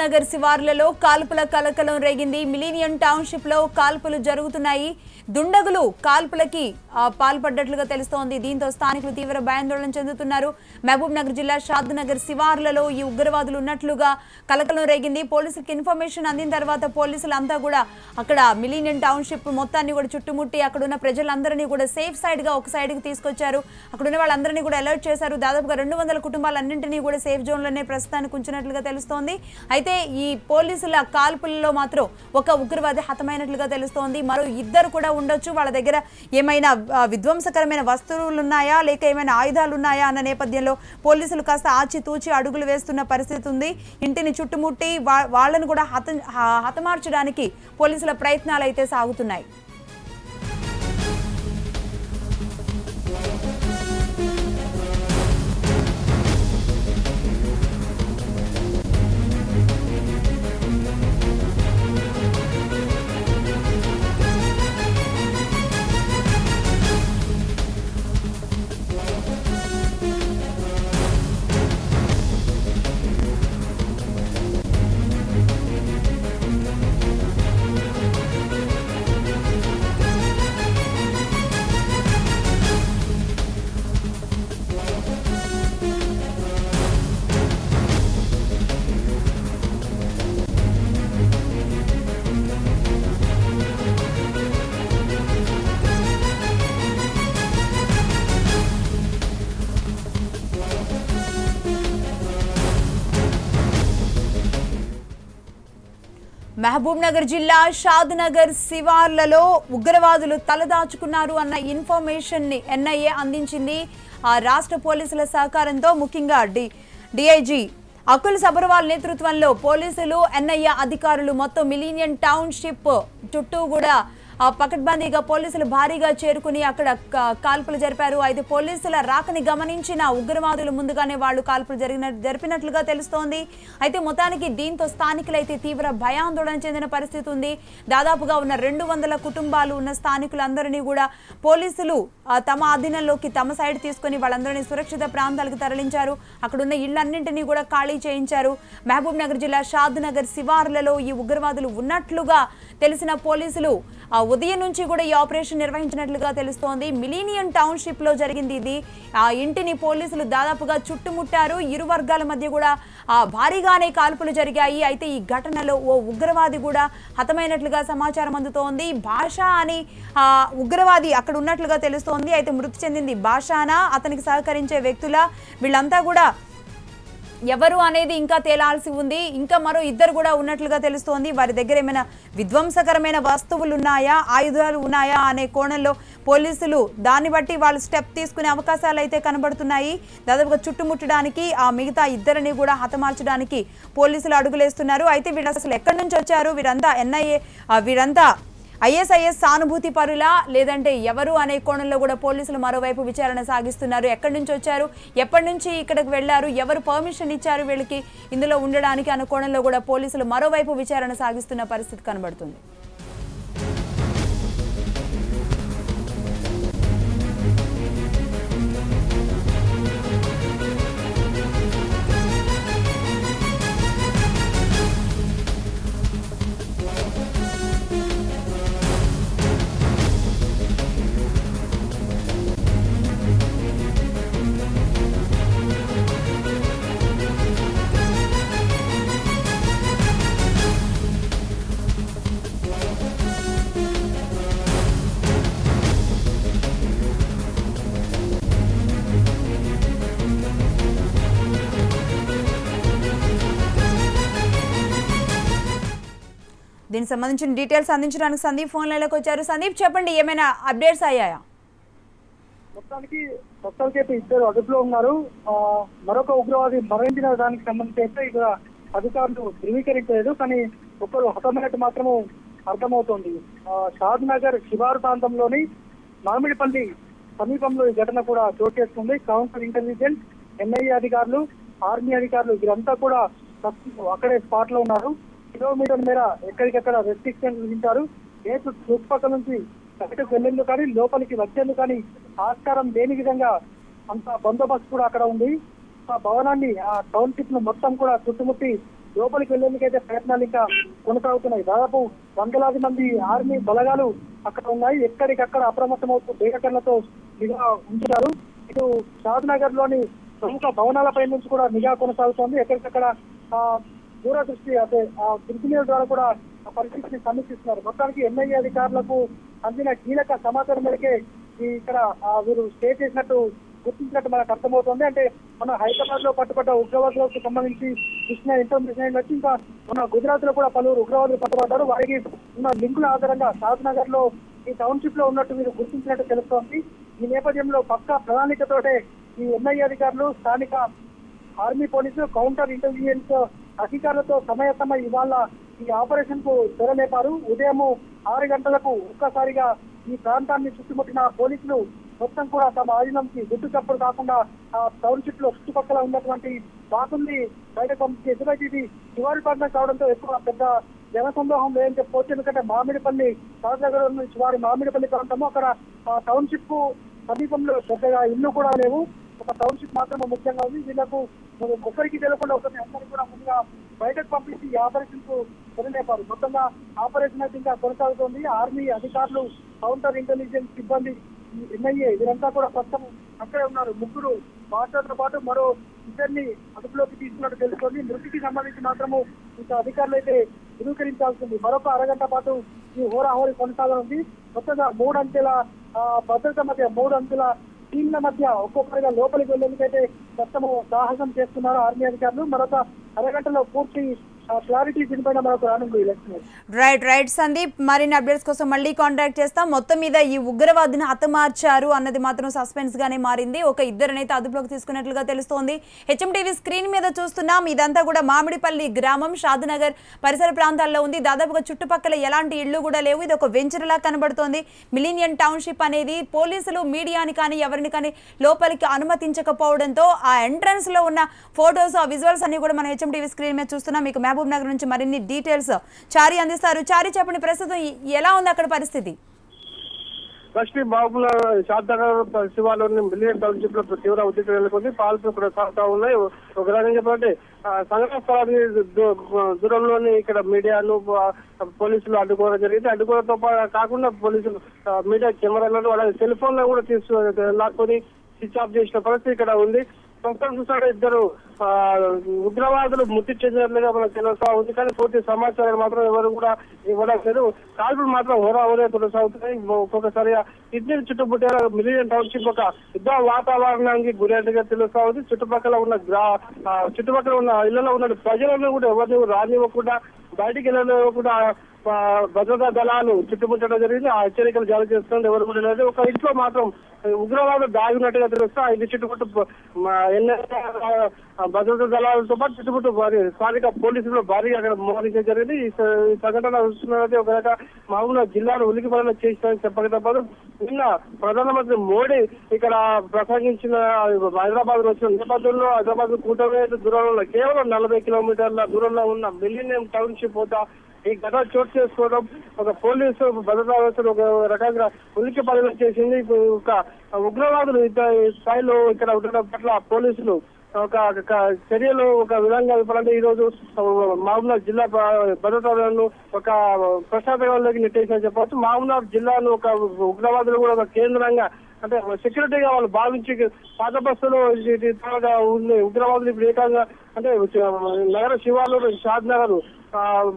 నగర్ శివార్లలో కాల్పుల కలకలం రేగింది. మిలీనియం టౌన్షిప్ లో కాల్పులు జరుగుతున్నాయి. దుండగులు కాల్పులకి పాల్పడ్డట్లుగా తెలుస్తోంది. దీంతో స్థానికులు తీవ్ర భయాందోళన చెందుతున్నారు. మహబూబ్ నగర్ జిల్లా షాద్ నగర్ శివార్లలో ఈ ఉగ్రవాదులు ఉన్నట్లుగా కలకలం రేగింది. పోలీసులకు ఇన్ఫర్మేషన్ అందిన తర్వాత పోలీసులు అంతా కూడా అక్కడ మిలీనియం టౌన్షిప్ మొత్తాన్ని కూడా చుట్టుముట్టి అక్కడ ఉన్న ప్రజలందరినీ కూడా సేఫ్ సైడ్ గా ఒక సైడ్ కి తీసుకొచ్చారు. అక్కడ ఉన్న వాళ్ళందరినీ కూడా అలర్ట్ చేశారు. దాదాపుగా 200 కుటుంబాలన్నింటినీ కూడా సేఫ్ జోన్ లోనే ప్రస్తుతానికి ఉంచినట్లుగా తెలుస్తోంది. అయితే ఈ పోలీసుల కాల్పులలో మాత్రం ఒక ఉగ్రవాది హతమైనట్లుగా తెలుస్తోంది. మరో ఇద్దరు కూడా ఉండొచ్చు. వాళ్ళ దగ్గర ఏమైనా విధ్వంసకరమైన వస్తువులు ఉన్నాయా లేక ఏమైనా ఆయుధాలు ఉన్నాయా అన్న నేపథ్యంలో పోలీసులు కాస్త ఆచితూచి అడుగులు వేస్తున్న పరిస్థితి ఉంది. ఇంటిని చుట్టుముట్టి వాళ్ళను కూడా హతమార్చడానికి పోలీసుల ప్రయత్నాలు అయితే సాగుతున్నాయి. మహబూబ్ నగర్ జిల్లా షాద్ నగర్ శివార్లలో ఉగ్రవాదులు తలదాచుకున్నారు అన్న ఇన్ఫర్మేషన్ ని ఎన్ఐఏ అందించింది. రాష్ట్ర పోలీసుల సహకారంతో ముఖ్యంగా డిఐజీ అకుల్ సబర్వాల్ నేతృత్వంలో పోలీసులు ఎన్ఐఏ అధికారులు మొత్తం మిలీనియం టౌన్షిప్ చుట్టూ కూడా పకడ్బందీగా పోలీసులు భారీగా చేరుకుని అక్కడ కాల్పులు జరిపారు. అయితే పోలీసుల రాకని గమనించిన ఉగ్రవాదులు ముందుగానే వాళ్ళు కాల్పులు జరిపినట్లుగా తెలుస్తోంది. అయితే మొత్తానికి దీంతో స్థానికులైతే తీవ్ర భయాందోళన చెందిన పరిస్థితి ఉంది. దాదాపుగా ఉన్న 200 కుటుంబాలు ఉన్న స్థానికులందరినీ కూడా పోలీసులు తమ అధీనంలోకి తమ సైడ్ తీసుకుని వాళ్ళందరినీ సురక్షిత ప్రాంతాలకు తరలించారు. అక్కడున్న ఇళ్లన్నింటినీ కూడా ఖాళీ చేయించారు. మహబూబ్ నగర్ జిల్లా షాద్ నగర్ శివార్లలో ఈ ఉగ్రవాదులు ఉన్నట్లుగా తెలిసిన పోలీసులు ఉదయం నుంచి కూడా ఈ ఆపరేషన్ నిర్వహించినట్లుగా తెలుస్తోంది. మిలీనియం టౌన్షిప్ లో జరిగింది ఇది. ఆ ఇంటిని పోలీసులు దాదాపుగా చుట్టుముట్టారు. ఇరు వర్గాల మధ్య కూడా భారీగానే కాల్పులు జరిగాయి. అయితే ఈ ఘటనలో ఓ ఉగ్రవాది కూడా హతమైనట్లుగా సమాచారం అందుతోంది. భాషా అని ఉగ్రవాది అక్కడ ఉన్నట్లుగా తెలుస్తోంది. అయితే మృతి చెందింది భాషానా అతనికి సహకరించే వ్యక్తుల వీళ్ళంతా కూడా ఎవరు అనేది ఇంకా తేలాల్సి ఉంది. ఇంకా మరో ఇద్దరు కూడా ఉన్నట్లుగా తెలుస్తోంది. వారి దగ్గర ఏమైనా విధ్వంసకరమైన వస్తువులు ఉన్నాయా ఆయుధాలు ఉన్నాయా అనే కోణంలో పోలీసులు దాన్ని బట్టి వాళ్ళు స్టెప్ తీసుకునే అవకాశాలు అయితే కనబడుతున్నాయి. దాదాపుగా చుట్టుముట్టడానికి ఆ మిగతా ఇద్దరిని కూడా హతమార్చడానికి పోలీసులు అడుగులేస్తున్నారు. అయితే వీళ్ళు అసలు ఎక్కడి నుంచి వచ్చారు, వీరంతా ఎన్ఐఏ వీరంతా ఐఎస్ఐఎస్ సానుభూతి పరులా లేదంటే ఎవరు అనే కోణంలో కూడా పోలీసులు మరోవైపు విచారణ సాగిస్తున్నారు. ఎక్కడి నుంచి వచ్చారు, ఎప్పటి నుంచి ఇక్కడికి వెళ్లారు, ఎవరు పర్మిషన్ ఇచ్చారు వీళ్ళకి ఇందులో ఉండడానికి అనే కోణంలో కూడా పోలీసులు మరోవైపు విచారణ సాగిస్తున్న పరిస్థితి కనబడుతుంది. దీనికి సంబంధించిన డీటెయిల్స్ అందించడానికి సందీప్ ఫోన్ లైన్లోకి వచ్చారు. సందీప్ చెప్పండి, ఏమైనా అప్డేట్స్ అయ్యాయా? మొత్తానికి అయితే ఇద్దరు అదుపులో ఉన్నారు. మరొక ఉగ్రవాది మరణించిన దానికి సంబంధించి అయితే ఇక అధికారులు ధృవీకరించలేదు. కానీ ఒకరు హతమైనట్టు మాత్రమే అర్థమవుతోంది. షాద్ నగర్ శివారు ప్రాంతంలోని మామిడిపల్లి సమీపంలో ఈ ఘటన కూడా చోటు చేసుకుంది. కౌంటర్ ఇంటెలిజెన్స్, ఎన్ఐఏ అధికారులు, ఆర్మీ అధికారులు వీరంతా కూడా అక్కడే స్పాట్ లో ఉన్నారు. కిలోమీటర్ మేర ఎక్కడికెక్కడ రెస్ట్రిక్షన్స్ విధించారు. చుట్టుపక్కల నుంచి బయటకు వెళ్లేందుకు కానీ లోపలికి వచ్చేందుకు కానీ ఆస్కారం లేని విధంగా అంత బందోబస్తు కూడా అక్కడ ఉంది. ఆ భవనాన్ని ఆ టౌన్షిప్ ను మొత్తం కూడా చుట్టుముట్టి లోపలికి వెళ్లేందుకైతే ప్రయత్నాలు ఇంకా కొనసాగుతున్నాయి. దాదాపు వందలాది మంది ఆర్మీ బలగాలు అక్కడ ఉన్నాయి. ఎక్కడికక్కడ అప్రమత్తమవుతూ బేగకర్లతో నిఘా ఉంచారు. ఇటు షాద్ నగర్ లోని ప్రముఖ భవనాలపై నుంచి కూడా నిఘా కొనసాగుతోంది. ఎక్కడికక్కడ దూరదృష్టి అంటే కిరికినీల ద్వారా కూడా పరిస్థితిని సమీక్షిస్తున్నారు. మొత్తానికి ఎన్ఐఏ అధికారులకు అందిన కీలక సమాచారం మేరకే ఇక్కడ వీరు స్టే చేసినట్టు గుర్తించినట్టు మనకు అర్థమవుతుంది. అంటే మన హైదరాబాద్ లో పట్టుబడ్డ ఉగ్రవాదులకు సంబంధించి ఇచ్చిన ఇన్ఫర్మేషన్ వచ్చి ఇంకా మన గుజరాత్ లో కూడా పలువురు ఉగ్రవాదులు పట్టుబడ్డారు. వారికి ఉన్న లింకుల ఆధారంగా షాద్ నగర్ లో ఈ టౌన్షిప్ లో ఉన్నట్టు వీరు గుర్తించినట్టు తెలుస్తోంది. ఈ నేపథ్యంలో పక్కా ప్రణాళికతోటే ఈ ఎన్ఐఏ అధికారులు స్థానిక ఆర్మీ పోలీసులు కౌంటర్ ఇంటెలిజెన్స్ అధికారులతో సమయసమై ఇవాళ ఈ ఆపరేషన్ కు తెరలేపారు. ఉదయం 6 గంటలకు ఒక్కసారిగా ఈ ప్రాంతాన్ని చుట్టుముట్టిన పోలీసులు మొత్తం కూడా తమ ఆయుధంకి గుట్టు చప్పుడు కాకుండా టౌన్షిప్ లో చుట్టుపక్కల ఉన్నటువంటి బాకుల్ని బయటకు పంపించి ఎందుకంటే ఇది చివరి ప్రాంతం కావడంతో ఎక్కువ పెద్ద జనసందోహం లేదని చెప్పవచ్చు. ఎందుకంటే మామిడిపల్లి సాగర్ నుంచి వారి మామిడిపల్లి ప్రాంతము అక్కడ టౌన్షిప్ కు సమీపంలో పెద్దగా ఇల్లు కూడా లేవు. ఒక టౌన్షిప్ మాత్రమే ముఖ్యంగా ఉంది. వీళ్లకు ఒక్కరికి తెలియకుండా ఒకరిని అందరికీ కూడా ముందుగా బయటకు పంపించి ఈ ఆపరేషన్ కు తెరలేపారు. మొత్తంగా ఆపరేషన్ అయితే ఇంకా కొనసాగుతోంది. ఆర్మీ అధికారులు, కౌంటర్ ఇంటెలిజెన్స్ సిబ్బంది, ఎన్ఐఏ వీరంతా కూడా ప్రస్తుతం అక్కడే ఉన్నారు. 3 మాస్టర్లతో పాటు మరో 2ని అదుపులోకి తీసుకున్నట్టు తెలుస్తోంది. మృతికి సంబంధించి మాత్రము ఇంకా అధికారులు అయితే ధృవీకరించాల్సింది. మరొక అరగంట పాటు ఈ హోరాహోరీ కొనసాగనుంది. మొత్తంగా 3 అంచెల భద్రత మధ్య 3 అంచెల టీంల మధ్య ఒక్కొక్కరిగా లోపలికి వెళ్లేందుకైతే ప్రస్తుతం సాహసం చేస్తున్నారు ఆర్మీ అధికారులు. మరొక అరగంటలో పూర్తి క్లారిటీ దీనిపైన మనకు రానుంది. రైట్ సందీప్, మరిన్ని అప్డేట్స్ కోసం మళ్ళీ కాంటాక్ట్ చేస్తాం. మొత్తం మీద ఈ ఉగ్రవాదిని హతమార్చారు అన్నది మాత్రం సస్పెన్స్ గానే మారింది. ఒక 2నైతే అదుపులోకి తీసుకున్నట్లుగా తెలుస్తోంది. హెచ్ఎంటీవీ స్క్రీన్ మీద చూస్తున్నాం. ఇదంతా కూడా మామిడిపల్లి గ్రామం షాద్ నగర్ పరిసర ప్రాంతాల్లో ఉంది. దాదాపుగా చుట్టుపక్కల ఎలాంటి ఇళ్లు కూడా లేవు. ఇది ఒక వెంచర్లా కనబడుతోంది. మిలీనియన్ టౌన్షిప్ అనేది పోలీసులు మీడియాని కానీ ఎవరిని కానీ లోపలికి అనుమతించకపోవడంతో ఆ ఎంట్రన్స్ లో ఉన్న ఫోటోస్, ఆ విజువల్స్ అన్ని కూడా మనం హెచ్ఎంటీవీ స్క్రీన్ మీద చూస్తున్నాం. మీకు మహబూబ్ నగర్ నుంచి మరిన్ని డీటెయిల్స్ చారి అందిస్తారు. చారి, చెప్పండి, ప్రస్తుతం ఎలా ఉంది అక్కడ పరిస్థితి? లక్ష్మీ మహబూబ్ నగర్ షాద్ నగర్ శివార్లోని మిలియన్ టౌన్షిప్ లో తీవ్ర ఉద్రిక్తత నెలకొంది. పాల్పులు కూడా సాగుతా ఉన్నాయి. ఒక రకంగా చెప్పాలంటే సంఘటన స్థలానికి దూరంలోని ఇక్కడ మీడియాను పోలీసులు అడ్డుకోవడం జరిగింది. అడ్డుకోవడంతో కాకుండా పోలీసులు మీడియా కెమెరాలను అలాగే సెల్ ఫోన్ లో కూడా లాక్కొని స్విచ్ ఆఫ్ చేసిన పరిస్థితి ఇక్కడ ఉంది. ప్రస్తుతం చూసాడు 2 ఉగ్రవాదులు మృతి చెందినట్లుగా మనకు తెలుస్తా ఉంది. కానీ పూర్తి సమాచారం మాత్రం ఎవరు కూడా ఇవ్వడం లేదు. కాల్పులు మాత్రం హోరాహోరే కొనసాగుతున్నాయి. ఒక్కొక్కసారి ఇద్దరు చుట్టుముట్టారు. మిలియన్ టౌన్షిప్ ఒక యుద్ధ వాతావరణానికి గురైనట్టుగా తెలుస్తా ఉంది. చుట్టుపక్కల ఉన్న ఇళ్లలో ఉన్న ప్రజలను కూడా ఎవరిని రానివ్వకుండా, బయటికి వెళ్ళనివ్వకుండా భద్రతా దళాలు చుట్టుముట్టడం జరిగింది. ఆ హెచ్చరికలు జారీ చేస్తుంది. ఎవరు కూడా లేదు. ఒక ఇంట్లో మాత్రం ఉగ్రవాదులు దాగినట్టుగా తెలుస్తా. ఇది చుట్టుముట్టు భద్రతా దళాలతో పాటు చుట్టుముట్టు స్థానిక పోలీసులు భారీగా అక్కడ మోహరించడం జరిగింది. ఈ సంఘటన చూస్తున్నట్లయితే ఒక రకంగా మహబూబ్నగర్ జిల్లాను ఉలికిపడేలా చేస్తారని చెప్పక తప్పదు. నిన్న ప్రధానమంత్రి మోడీ ఇక్కడ ప్రసంగించిన హైదరాబాద్ వచ్చిన నేపథ్యంలో హైదరాబాద్ కూటమి దూరంలో కేవలం 40 కిలోమీటర్ల దూరంలో ఉన్న మిలీనియం టౌన్షిప్ వద్ద ఈ ఘటన చోటు చేసుకోవడం ఒక పోలీసు భద్రతా వ్యవస్థను ఒక రకంగా ఉలికి పడేలా చేసింది. ఒక ఉగ్రవాదులు స్థాయిలో ఇక్కడ ఉండడం పట్ల పోలీసులు ఒక చర్యలు ఒక విధంగా చెప్పాలంటే ఈ రోజు మహబూబ్నగర్ జిల్లా భద్రతను ఒక ప్రశాంతంలోకి నెట్టేసిందని చెప్పవచ్చు. మహబూబ్నగర్ జిల్లాను ఒక ఉగ్రవాదులు కూడా ఒక కేంద్రంగా అంటే సెక్యూరిటీగా వాళ్ళు భావించి పాత బస్సులో ఉంది. ఉగ్రవాదులు ఇప్పుడు ఏకంగా అంటే నగర శివార్లో షాద్ నగర్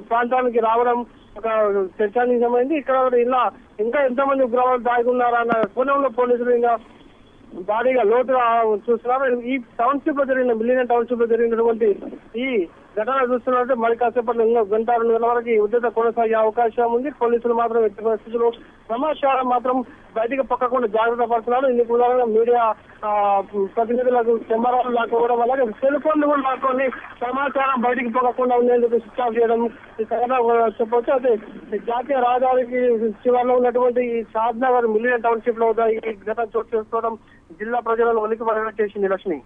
ప్రాంతానికి రావడం ఒక చర్చానీయమైంది. ఇక్కడ ఇలా ఇంకా ఎంతమంది ఉగ్రవాదులు దాగి ఉన్నారా అన్న కోణంలో పోలీసులు ఇంకా భారీగా లోతుగా చూస్తున్నారు. ఈ టౌన్షిప్ లో జరిగిన మిలియన్ టౌన్షిప్ లో జరిగినటువంటి ఈ ఘటన చూస్తున్నట్టు మరి కాసేపట్లో ఇంకా 2 గంటల వరకు ఉద్రిక్తత కొనసాగే అవకాశం ఉంది. పోలీసులు మాత్రం ఎట్టి పరిస్థితుల్లో సమాచారం మాత్రం బయటకు పక్కకుండా జాగ్రత్త పడుతున్నారు. ఇందుకు ఉదాహరణగా మీడియా ప్రతినిధులకు కెమెరాలు లాక్కోవడం, అలాగే సెల్ ఫోన్లు కూడా లాక్కొని సమాచారం బయటకు పోకుండా ఉండేందుకు స్విచ్ ఆఫ్ చేయడం ఈ సంఘటన చెప్పవచ్చు. అయితే జాతీయ రహదారికి చివరిలో ఉన్నటువంటి ఈ షాద్ నగర్ మిలియన్ టౌన్షిప్ లో ఈ ఘటన చోటు చేసుకోవడం జిల్లా ప్రజలను ఉలికి పడేలా చేసింది. లక్ష్మి,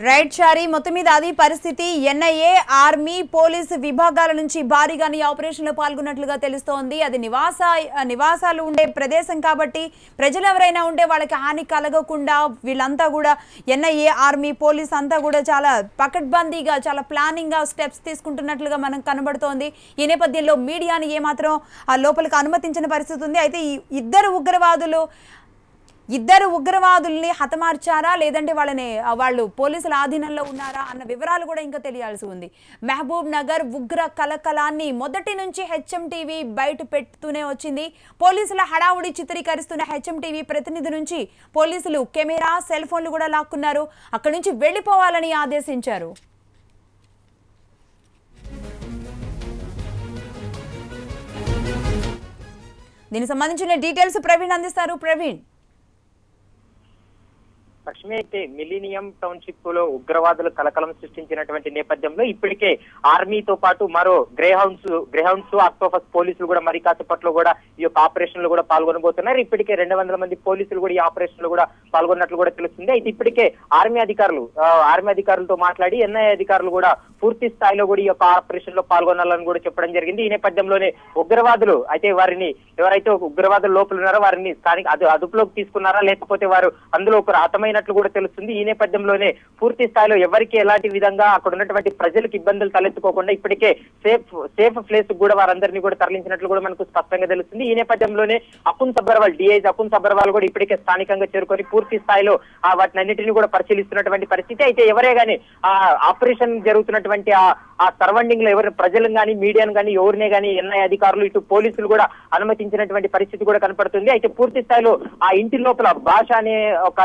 రైట్ చారి, మొత్తం మీద అది పరిస్థితి. ఎన్ఐఏ, ఆర్మీ, పోలీసు విభాగాల నుంచి భారీగాని ఆపరేషన్లో పాల్గొన్నట్లుగా తెలుస్తోంది. అది నివాసాలు ఉండే ప్రదేశం కాబట్టి ప్రజలు ఎవరైనా ఉంటే వాళ్ళకి హాని కలగకుండా వీళ్ళంతా కూడా ఎన్ఐఏ, ఆర్మీ, పోలీస్ అంతా కూడా చాలా పకడ్బందీగా, చాలా ప్లానింగ్ గా స్టెప్స్ తీసుకుంటున్నట్లుగా మనకు కనబడుతోంది. ఈ నేపథ్యంలో మీడియాని ఏమాత్రం లోపలికి అనుమతించిన పరిస్థితి ఉంది. అయితే ఈ ఇద్దరు ఉగ్రవాదుల్ని హతమార్చారా లేదంటే వాళ్ళు పోలీసుల ఆధీనంలో ఉన్నారా అన్న వివరాలు కూడా ఇంకా తెలియాల్సి ఉంది. మహబూబ్ నగర్ ఉగ్ర కలకలాన్ని మొదటి నుంచి హెచ్ఎం టీవీ బయట పెడుతూనే వచ్చింది. పోలీసుల హడావుడి చిత్రీకరిస్తున్న హెచ్ఎం టీవీ ప్రతినిధి నుంచి పోలీసులు కెమెరా, సెల్ ఫోన్లు కూడా లాక్కున్నారు. అక్కడి నుంచి వెళ్లిపోవాలని ఆదేశించారు. దీనికి సంబంధించిన డీటెయిల్స్ ప్రవీణ్ అందిస్తారు. ప్రవీణ్. లక్ష్మి, అయితే మిలీనియం టౌన్షిప్ లో ఉగ్రవాదులు కలకలం సృష్టించినటువంటి నేపథ్యంలో ఇప్పటికే ఆర్మీతో పాటు మరో గ్రేహౌండ్స్ ఆక్టోపస్ పోలీసులు కూడా మరి కాసేపట్లో కూడా ఈ యొక్క ఆపరేషన్ లో కూడా పాల్గొనబోతున్నారు. ఇప్పటికే 200 మంది పోలీసులు కూడా ఈ ఆపరేషన్ లో కూడా పాల్గొన్నట్లు కూడా తెలుస్తుంది. అయితే ఇప్పటికే ఆర్మీ అధికారులతో మాట్లాడి ఎన్ఐఏ అధికారులు కూడా పూర్తి స్థాయిలో కూడా ఈ యొక్క ఆపరేషన్ లో పాల్గొనాలని కూడా చెప్పడం జరిగింది. ఈ నేపథ్యంలోనే ఉగ్రవాదులు అయితే ఎవరైతే ఉగ్రవాదులు లోపల ఉన్నారో వారిని అదుపులోకి తీసుకున్నారా లేకపోతే వారు అందులో ఒకరు హతమైనట్లు కూడా తెలుస్తుంది. ఈ నేపథ్యంలోనే పూర్తి స్థాయిలో ఎవరికి ఎలాంటి విధంగా అక్కడ ఉన్నటువంటి ప్రజలకు ఇబ్బందులు తలెత్తుకోకుండా ఇప్పటికే సేఫ్ ప్లేస్ కూడా వారందరినీ కూడా తరలించినట్లు కూడా మనకు స్పష్టంగా తెలుస్తుంది. ఈ నేపథ్యంలోనే డిఐజీ అకున్ సబర్వాల్ కూడా ఇప్పటికే స్థానికంగా చేరుకొని పూర్తి స్థాయిలో వాటినన్నింటినీ కూడా పరిశీలిస్తున్నటువంటి పరిస్థితి. అయితే ఎవరే గానీ ఆ ఆపరేషన్ జరుగుతున్నటువంటి ఆ సరౌండింగ్ లో ఎవరు ప్రజలను కానీ మీడియాను కానీ ఎవరినే కానీ ఎన్ఐ అధికారులు ఇటు పోలీసులు కూడా అనుమతించినటువంటి పరిస్థితి కూడా కనపడుతుంది. అయితే పూర్తి స్థాయిలో ఆ ఇంటి లోపల భాష అనే ఒక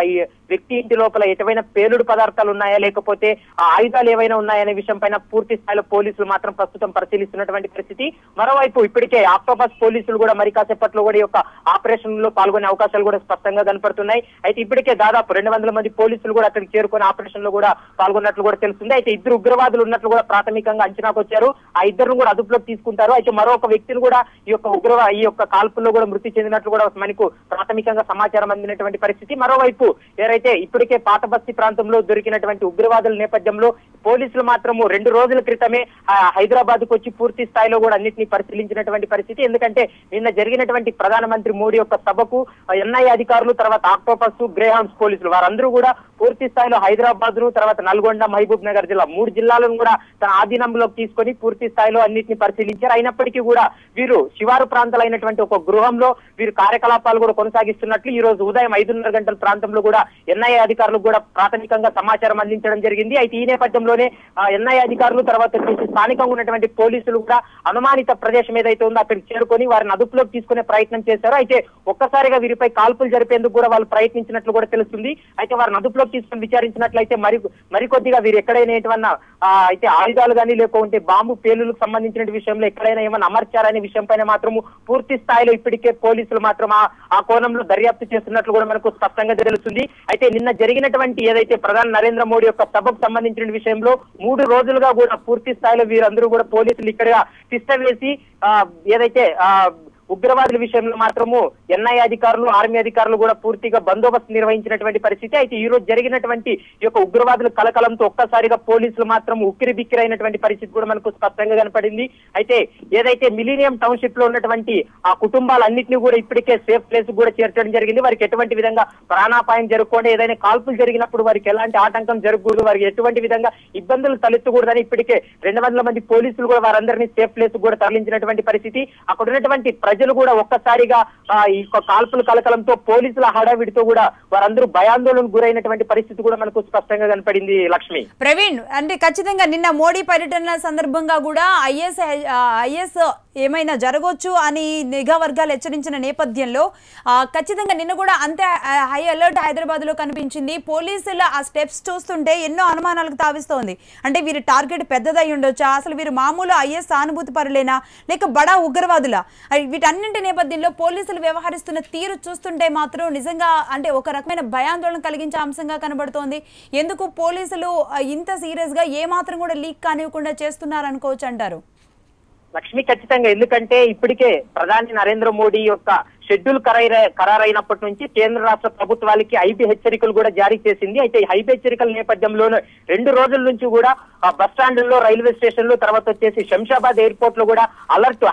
వ్యక్తి ఇంటి లోపల ఎటువంటి పేలుడు పదార్థాలు ఉన్నాయా లేకపోతే ఆ ఆయుధాలు ఏవైనా ఉన్నాయనే విషయం పైన పూర్తి స్థాయిలో పోలీసులు మాత్రం ప్రస్తుతం పరిశీలిస్తున్నటువంటి పరిస్థితి. మరోవైపు ఇప్పటికే ఆక్టోపస్ పోలీసులు కూడా మరి కాసేపట్లో కూడా ఈ యొక్క ఆపరేషన్ లో పాల్గొనే అవకాశాలు కూడా స్పష్టంగా కనపడుతున్నాయి. అయితే ఇప్పటికే దాదాపు 200 మంది పోలీసులు కూడా అక్కడికి చేరుకుని ఆపరేషన్ లో కూడా పాల్గొన్నట్లు కూడా తెలుస్తుంది. అయితే ఇద్దరు ఉగ్రవాదులు ఉన్నట్లు కూడా ప్రాథమికంగా అంచనాకు వచ్చారు. ఆ ఇద్దరు కూడా అదుపులోకి తీసుకుంటారు. అయితే మరొక వ్యక్తిని కూడా ఈ యొక్క కాల్పుల్లో కూడా మృతి చెందినట్లు కూడా మనకు ప్రాథమికంగా సమాచారం అందినటువంటి పరిస్థితి. మరోవైపు ఎవరైతే ఇప్పటికే పాత బస్తీ ప్రాంతంలో దొరికినటువంటి ఉగ్రవాదుల నేపథ్యంలో పోలీసులు మాత్రము 2 రోజుల క్రితమే హైదరాబాద్ కు వచ్చి పూర్తి స్థాయిలో కూడా అన్నింటినీ పరిశీలించినటువంటి పరిస్థితి. ఎందుకంటే నిన్న జరిగినటువంటి ప్రధానమంత్రి మోడీ యొక్క సభకు ఎన్ఐ అధికారులు, తర్వాత ఆక్టోపస్, గ్రేహౌండ్స్ పోలీసులు వారందరూ కూడా పూర్తి స్థాయిలో హైదరాబాద్ ను, తర్వాత నల్గొండ, మహబూబ్ నగర్ జిల్లా 3 జిల్లాలను కూడా తన ఆధీనంలోకి తీసుకొని పూర్తి స్థాయిలో అన్నింటినీ పరిశీలించారు. అయినప్పటికీ కూడా వీరు శివారు ప్రాంతాలైనటువంటి ఒక గృహంలో వీరు కార్యకలాపాలు కూడా కొనసాగిస్తున్నట్లు ఈ రోజు ఉదయం 5:30 గంటల ప్రాంతంలో కూడా ఎన్ఐఏ అధికారులకు కూడా ప్రాథమికంగా సమాచారం అందించడం జరిగింది. అయితే ఈ నేపథ్యంలోనే ఎన్ఐఏ అధికారులు తర్వాత స్థానికంగా ఉన్నటువంటి పోలీసులు కూడా అనుమానిత ప్రదేశం ఏదైతే ఉందో అక్కడికి చేరుకొని వారిని అదుపులోకి తీసుకునే ప్రయత్నం చేశారు. అయితే ఒక్కసారిగా వీరిపై కాల్పులు జరిపేందుకు కూడా వాళ్ళు ప్రయత్నించినట్లు కూడా తెలుస్తుంది. అయితే వారిని అదుపులోకి తీసుకుని విచారించినట్లయితే మరికొద్దిగా వీరు ఎక్కడైనా అయితే ఆయుధాలు కానీ లేకుంటే బాంబు పేలులకు సంబంధించిన విషయంలో ఎక్కడైనా ఏమైనా అమర్చారనే విషయం పైన మాత్రము పూర్తి స్థాయిలో ఇప్పటికే పోలీసులు మాత్రం ఆ కోణంలో దర్యాప్తు చేస్తున్నట్లు కూడా మనకు స్పష్టంగా తెలుస్తుంది. అయితే నిన్న జరిగినటువంటి ఏదైతే ప్రధాని నరేంద్ర మోడీ యొక్క సభకు సంబంధించిన విషయంలో 3 రోజులుగా కూడా పూర్తి స్థాయిలో వీరందరూ కూడా పోలీసులు ఇక్కడ తిష్ట వేసి ఏదైతే ఉగ్రవాదుల విషయంలో మాత్రము ఎన్ఐ అధికారులు, ఆర్మీ అధికారులు కూడా పూర్తిగా బందోబస్తు నిర్వహించినటువంటి పరిస్థితి. అయితే ఈ రోజు జరిగినటువంటి ఈ యొక్క ఉగ్రవాదుల కలకలంతో ఒక్కసారిగా పోలీసులు మాత్రం ఉక్కిరి బిక్కిరైనటువంటి పరిస్థితి కూడా మనకు స్పష్టంగా కనపడింది. అయితే ఏదైతే మిలీనియం టౌన్షిప్ లో ఉన్నటువంటి ఆ కుటుంబాలన్నింటినీ కూడా ఇప్పటికే సేఫ్ ప్లేస్ కూడా చేర్చడం జరిగింది. వారికి ఎటువంటి విధంగా ప్రాణాపాయం జరగకుండా, ఏదైనా కాల్పులు జరిగినప్పుడు వారికి ఎలాంటి ఆటంకం జరగకూడదు, వారికి ఎటువంటి విధంగా ఇబ్బందులు తలెత్తకూడదని ఇప్పటికే 200 మంది పోలీసులు కూడా వారందరినీ సేఫ్ ప్లేస్ కూడా తరలించినటువంటి పరిస్థితి. అక్కడ ఉన్నటువంటి ప్రజలు కూడా ఒక్కసారిగా ఈ కాల్పుల కలకలంతో పోలీసుల హడావిడితో కూడా వారందరూ భయాందోళనకు గురైనటువంటి పరిస్థితి కూడా మనకు స్పష్టంగా కనపడింది. లక్ష్మి. ప్రవీణ్, అంటే ఖచ్చితంగా నిన్న మోడీ పర్యటన సందర్భంగా కూడా ఐఎస్ ఏమైనా జరగవచ్చు అని నిఘా వర్గాలు హెచ్చరించిన నేపథ్యంలో ఖచ్చితంగా నిన్న కూడా అంతే హై అలర్ట్ హైదరాబాద్ లో కనిపించింది. పోలీసుల ఆ స్టెప్స్ చూస్తుంటే ఎన్నో అనుమానాలకు తావిస్తోంది. అంటే వీరి టార్గెట్ పెద్దదై ఉండొచ్చా, అసలు వీరు మామూలు ఐఎస్ సానుభూతి పరులేనా లేక బడా ఉగ్రవాదులా? వీటన్నింటి నేపథ్యంలో పోలీసులు వ్యవహరిస్తున్న తీరు చూస్తుంటే మాత్రం నిజంగా అంటే ఒక రకమైన భయాందోళన కలిగించే అంశంగా కనబడుతోంది. ఎందుకు పోలీసులు ఇంత సీరియస్ గా ఏమాత్రం కూడా లీక్ కానివ్వకుండా చేస్తున్నారు అనుకోవచ్చు అంటారు? లక్ష్మి, ఖచ్చితంగా. ఎందుకంటే ఇప్పటికే ప్రధాని నరేంద్ర మోడీ యొక్క షెడ్యూల్ ఖరారైనప్పటి నుంచి కేంద్ర రాష్ట్ర ప్రభుత్వాలకి ఐబీ హెచ్చరికలు కూడా జారీ చేసింది. అయితే ఈ ఐబీ హెచ్చరికల నేపథ్యంలోనే 2 రోజుల నుంచి కూడా బస్ స్టాండ్లలో, రైల్వే స్టేషన్లు, తర్వాత వచ్చేసి శంషాబాద్ ఎయిర్పోర్ట్ లో కూడా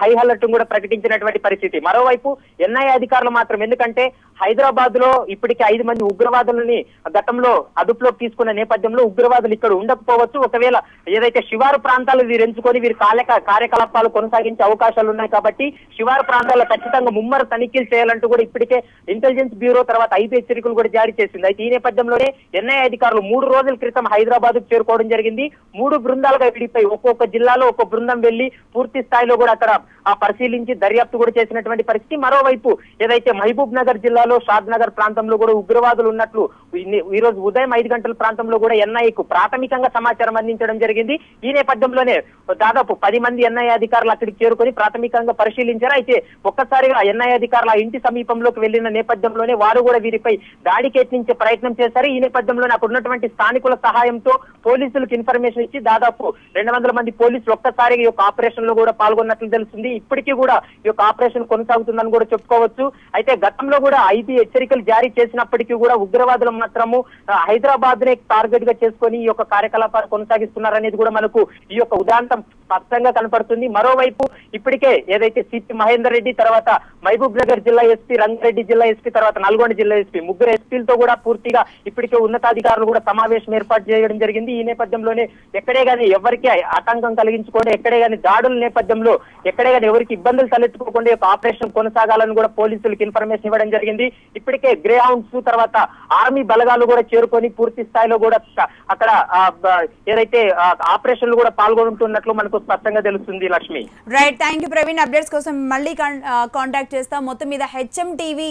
హై అలర్ట్ కూడా ప్రకటించినటువంటి పరిస్థితి. మరోవైపు ఎన్ఐఏ అధికారులు మాత్రం, ఎందుకంటే హైదరాబాద్ లో ఇప్పటికే 5 మంది ఉగ్రవాదులని గతంలో అదుపులోకి తీసుకున్న నేపథ్యంలో ఉగ్రవాదులు ఇక్కడ ఉండకపోవచ్చు. ఒకవేళ ఏదైతే శివారు ప్రాంతాలు వీరు ఎంచుకొని వీరి కార్యకలాపాలు కొనసాగించే అవకాశాలు ఉన్నాయి కాబట్టి శివారు ప్రాంతాల్లో ఖచ్చితంగా ముమ్మర తనిఖీలు చేయాలంటూ కూడా ఇప్పటికే ఇంటెలిజెన్స్ బ్యూరో తర్వాత ఐబీ హెచ్చరికలు కూడా జారీ చేసింది. అయితే ఈ నేపథ్యంలోనే ఎన్ఐఏ అధికారులు 3 రోజుల క్రితం హైదరాబాద్ కు చేరుకోవడం జరిగింది. 3 బృందాలుగా విడిపోయి ఒక్కొక్క జిల్లాలో ఒక్కొక్క బృందం వెళ్లి పూర్తి స్థాయిలో కూడా అక్కడ పరిశీలించి దర్యాప్తు కూడా చేసినటువంటి పరిస్థితి. మరోవైపు ఏదైతే మహబూబ్ నగర్ జిల్లాలో షాద్ నగర్ ప్రాంతంలో కూడా ఉగ్రవాదులు ఉన్నట్లు ఈ రోజు ఉదయం 5 గంటల ప్రాంతంలో కూడా ఎన్ఐఏకు ప్రాథమికంగా సమాచారం అందించడం జరిగింది. ఈ నేపథ్యంలోనే దాదాపు 10 మంది ఎన్ఐఏ అధికారులు అక్కడికి చేరుకొని ప్రాథమికంగా పరిశీలించారు. అయితే ఒక్కసారిగా ఎన్ఐఏ అధికారులు ఆ ఇంటి సమీపంలోకి వెళ్లిన నేపథ్యంలోనే వారు కూడా వీరిపై దాడికి యత్నించే ప్రయత్నం చేశారు. ఈ నేపథ్యంలోనే అక్కడ ఉన్నటువంటి స్థానికుల సహాయంతో పోలీసులకు ఇన్ఫర్మేషన్ ఇచ్చి దాదాపు 200 మంది పోలీసులు ఒక్కసారిగా ఈ యొక్క ఆపరేషన్ లో కూడా పాల్గొన్నట్లు తెలుస్తుంది. ఇప్పటికీ కూడా ఈ యొక్క ఆపరేషన్ కొనసాగుతుందని కూడా చెప్పుకోవచ్చు. అయితే గతంలో కూడా ఐబీ హెచ్చరికలు జారీ చేసినప్పటికీ కూడా ఉగ్రవాదులు మాత్రము హైదరాబాద్ నే టార్గెట్ గా చేసుకొని ఈ యొక్క కార్యకలాపాలు కొనసాగిస్తున్నారనేది కూడా మనకు ఈ యొక్క ఉదాంతం స్పష్టంగా కనపడుతుంది. మరోవైపు ఇప్పటికే ఏదైతే సిపి మహేందర్ రెడ్డి, తర్వాత మహబూబ్ నగర్ జిల్లా ఎస్పీ, రంగారెడ్డి జిల్లా ఎస్పీ, తర్వాత నల్గొండ జిల్లా ఎస్పీ, 3 ఎస్పీలతో కూడా పూర్తిగా ఇప్పటికే ఉన్నతాధికారులు కూడా సమావేశం ఏర్పాటు చేయడం జరిగింది. ఈ నేపథ్యంలోనే ఎక్కడే గానీ ఎవరికి ఆటంకం కలిగించుకోండి, ఎక్కడే గానీ దాడుల నేపథ్యంలో ఎక్కడే గానీ ఎవరికి ఇబ్బందులు తలెత్తుకోకుండా ఆపరేషన్ కొనసాగాలని కూడా పోలీసులకు ఇన్ఫర్మేషన్ ఇవ్వడం జరిగింది. ఇప్పటికే గ్రే హౌండ్స్ తర్వాత ఆర్మీ బలగాలు కూడా చేరుకొని పూర్తి స్థాయిలో కూడా అక్కడ ఏదైతే ఆపరేషన్లు కూడా పాల్గొంటున్నట్లు మనకు స్పష్టంగా తెలుస్తుంది. Lakshmi, right, thank you Praveen. Updates కోసం మళ్ళీ కాంటాక్ట్ చేస్తాం. మొత్తం మీద హెచ్ఎం టీవీ